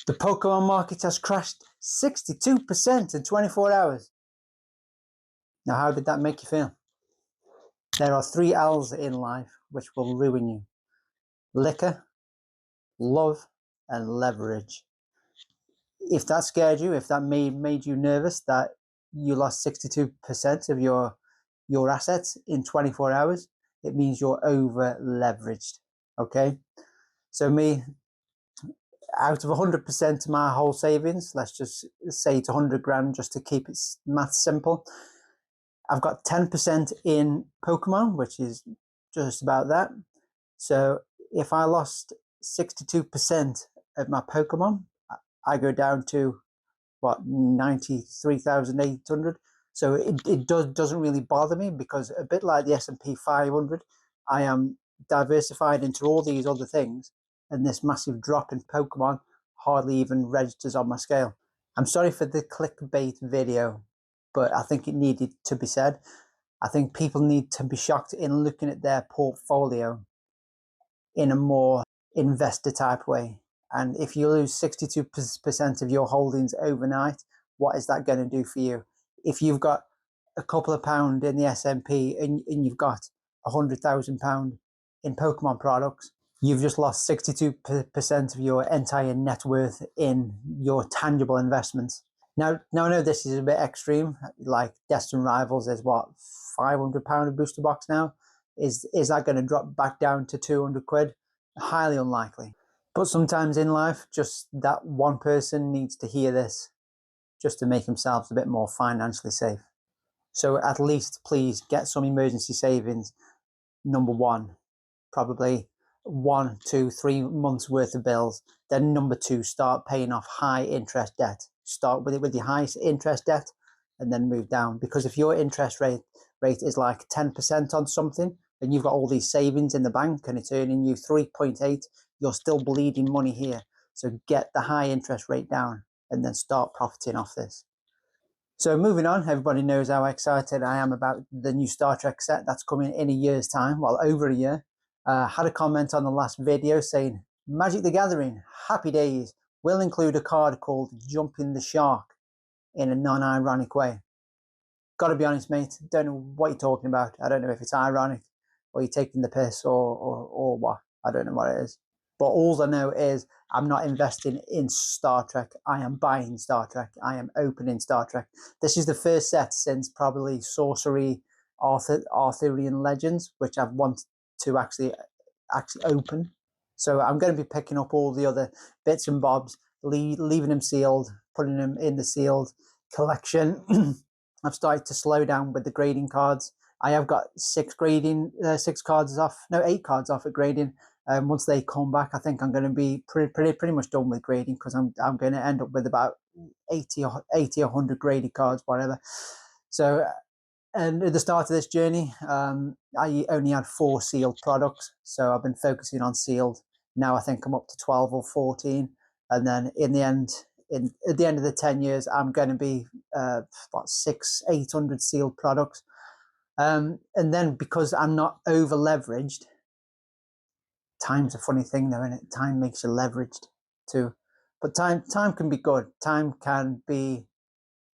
The Pokemon market has crashed 62% in 24 hours. Now, how did that make you feel? There are 3 L's in life which will ruin you: liquor, love, and leverage. If that scared you, if that made you nervous that you lost 62% of your assets in 24 hours, it means you're over leveraged. Okay, so me, out of 100% of my whole savings, let's just say it's 100 grand just to keep it math simple, I've got 10% in Pokemon, which is just about that. So if I lost 62% of my Pokemon, I go down to what, 93,800. So it doesn't really bother me, because a bit like the S&P 500, I am diversified into all these other things, and this massive drop in Pokemon hardly even registers on my scale. I'm sorry for the clickbait video, but I think it needed to be said. I think people need to be shocked in looking at their portfolio in a more investor type way. And if you lose 62% of your holdings overnight, what is that going to do for you? If you've got a couple of pound in the S&P and you've got £100,000 in Pokemon products, you've just lost 62% of your entire net worth in your tangible investments. Now I know this is a bit extreme, like Destined Rivals is what, £500 a booster box now? Is that going to drop back down to 200 quid? Highly unlikely. But sometimes in life, just that one person needs to hear this just to make themselves a bit more financially safe. So at least please get some emergency savings. Number one, probably 1, 2, 3 months worth of bills. Then number two, start paying off high interest debt. Start with your highest interest debt and then move down. Because if your interest rate is like 10% on something, and you've got all these savings in the bank and it's earning you 3.8, you're still bleeding money here. So get the high interest rate down and then start profiting off this. So moving on, everybody knows how excited I am about the new Star Trek set that's coming in a year's time, well, over a year. Had a comment on the last video saying, Magic the Gathering, happy days, will include a card called Jumping the Shark in a non-ironic way. Gotta be honest, mate, don't know what you're talking about. I don't know if it's ironic or you're taking the piss or what. I don't know what it is. But all I know is I'm not investing in Star Trek. I am buying Star Trek. I am opening Star Trek. This is the first set since probably Sorcery Arthurian Legends, which I've wanted to actually open. So I'm going to be picking up all the other bits and bobs, leaving them sealed, putting them in the sealed collection. I've started to slow down with the grading cards. I have got 8 cards off at grading. Once they come back, I think I'm going to be pretty much done with grading, because I'm going to end up with about 80 or 100 graded cards, whatever. So, and at the start of this journey, I only had 4 sealed products, so I've been focusing on sealed. Now I think I'm up to 12 or 14, and then at the end of the 10 years, I'm going to be about 600-800 sealed products. And then because I'm not over leveraged, time's a funny thing though, isn't it? Time makes you leveraged too. But time can be good. Time can be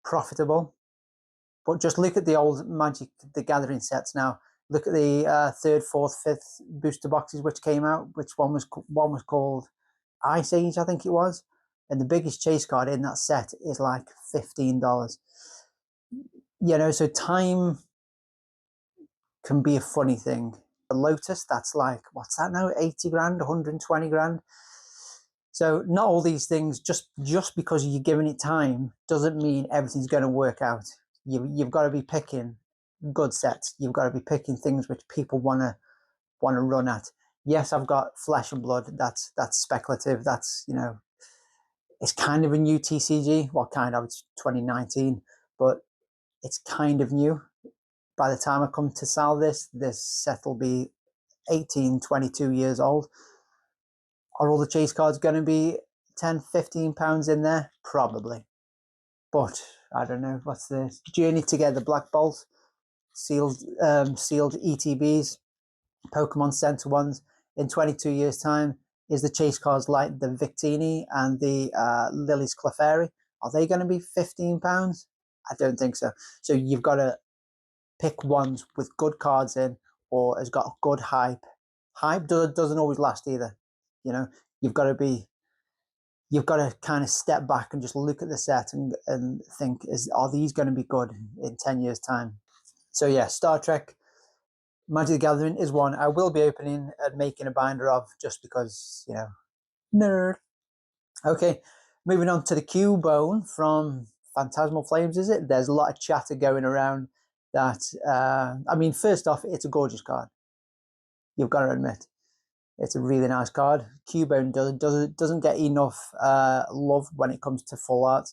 profitable. But just look at the old Magic the Gathering sets now. Look at the 3rd, 4th, 5th booster boxes which came out. Which one was called Ice Age, I think it was. And the biggest chase card in that set is like $15. You know, so time can be a funny thing. The Lotus, that's like, what's that now? 80 grand, 120 grand. So not all these things, just because you're giving it time, doesn't mean everything's going to work out. You've got to be picking good sets. You've got to be picking things which people want to run at. Yes, I've got Flesh and Blood. That's speculative. That's, you know, it's kind of a new TCG. Well, kind of, it's 2019, but it's kind of new. By the time I come to sell this set will be 18, 22 years old. Are all the chase cards going to be £10-15 in there? Probably. But I don't know. What's this? Journey Together Black Bolt, sealed ETBs, Pokemon Center ones. In 22 years' time, is the chase cards like the Victini and the Lily's Clefairy, are they going to be £15? I don't think so. So you've got to pick ones with good cards in, or has got good hype. Hype doesn't always last either. You know, you've got to kind of step back and just look at the set and think, are these going to be good in 10 years' time? So yeah, Star Trek Magic the Gathering is one I will be opening and making a binder of, just because, you know, nerd. Okay, moving on to the Cubone from Phantasmal Flames, is it? There's a lot of chatter going around that, I mean, first off, it's a gorgeous card. You've got to admit, it's a really nice card. Cubone doesn't get enough love when it comes to full art.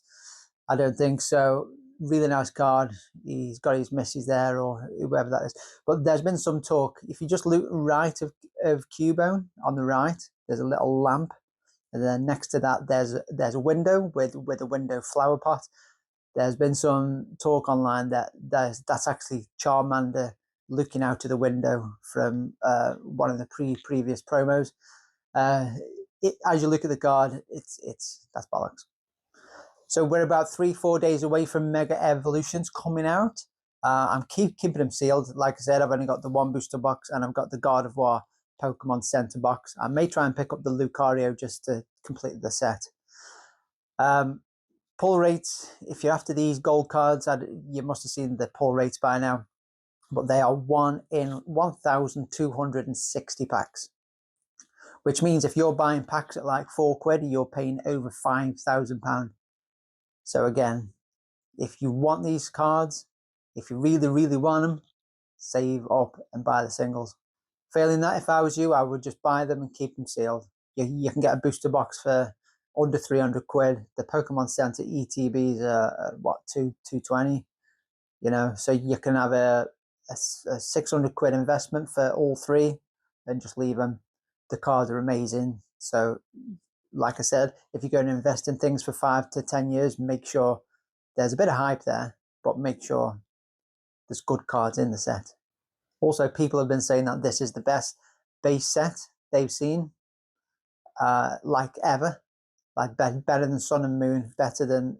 I don't think so. Really nice card. He's got his misses there, or whoever that is. But there's been some talk. If you just look right of Cubone on the right, there's a little lamp. And then next to that, there's a window with a window flower pot. There's been some talk online that that's actually Charmander looking out of the window from one of the previous promos. As you look at the card, that's bollocks. So we're about 3-4 days away from Mega Evolutions coming out. I'm keeping them sealed. Like I said, I've only got the one booster box, and I've got the Gardevoir Pokemon Center box. I may try and pick up the Lucario just to complete the set. Pull rates, if you're after these gold cards, you must have seen the pull rates by now, but they are 1 in 1,260 packs, which means if you're buying packs at like £4, you're paying over £5,000. So again, if you want these cards, if you really, really want them, save up and buy the singles. Failing that, if I was you, I would just buy them and keep them sealed. You can get a booster box for under £300. The Pokemon Center ETBs are what, $220? You know, so you can have a £600 investment for all three and just leave them. The cards are amazing. So like I said, if you're going to invest in things for 5 to 10 years, make sure there's a bit of hype there, but make sure there's good cards in the set. Also, people have been saying that this is the best base set they've seen, like ever. Like better than Sun and Moon, better than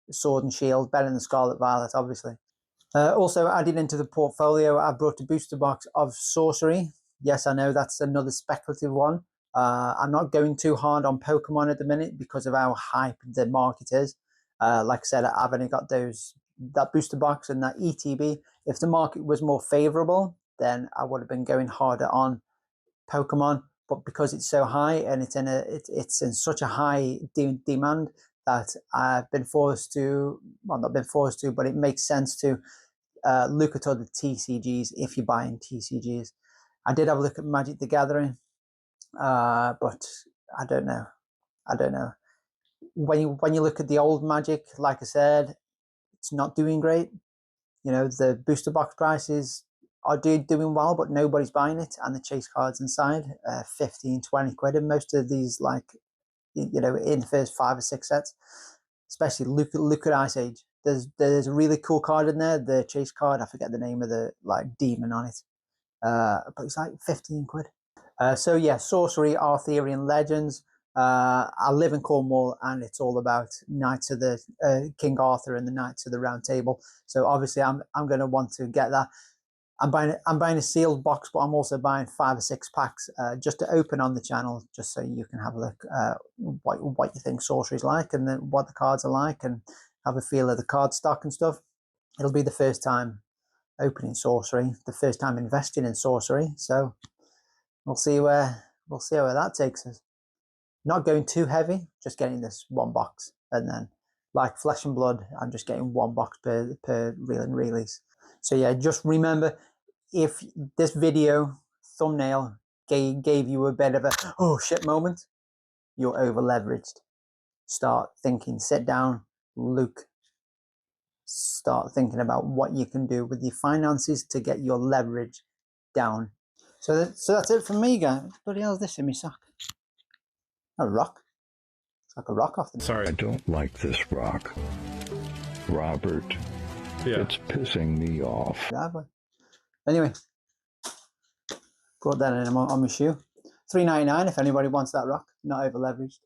Sword and Shield, better than Scarlet Violet, obviously. Also added into the portfolio, I brought a booster box of Sorcery. Yes, I know that's another speculative one. I'm not going too hard on Pokemon at the minute because of how hype the market is. Like I said, I've only got that booster box and that ETB. If the market was more favorable, then I would have been going harder on Pokemon. But because it's so high and it's in such a high demand, that I've been forced to, well, not been forced to, but it makes sense to look at other TCGs if you're buying TCGs. I did have a look at Magic the Gathering, but I don't know. When you look at the old Magic, like I said, it's not doing great. You know, the booster box prices are doing well, but nobody's buying it, and the chase cards inside 15-20 quid, and most of these, like, you know, in the first 5 or 6 sets. Especially look at Ice Age. There's a really cool card in there, the chase card. I forget the name of the like demon on it, but it's like 15 quid. So yeah, Sorcery, Arthurian Legends. I live in Cornwall, and it's all about Knights of the King Arthur and the Knights of the Round Table. So obviously, I'm going to want to get that. I'm buying a sealed box, but I'm also buying 5 or 6 packs just to open on the channel, just so you can have a look what you think Sorcery's like, and then what the cards are like, and have a feel of the card stock and stuff. It'll be the first time opening Sorcery, the first time investing in Sorcery. So we'll see where that takes us. Not going too heavy, just getting this one box, and then like Flesh and Blood, I'm just getting one box per reel and release. So yeah, just remember, if this video thumbnail gave you a bit of a oh shit moment, you're over leveraged. Start thinking, sit down, look, start thinking about what you can do with your finances to get your leverage down. So that's it from me, guys. What the bloody hell is this in my sock? A rock? It's like a rock off the... Sorry. I don't like this rock, Robert. Yeah. It's pissing me off. driveway. Anyway, brought that in on my shoe. $3.99 if anybody wants that rock. Not over leveraged.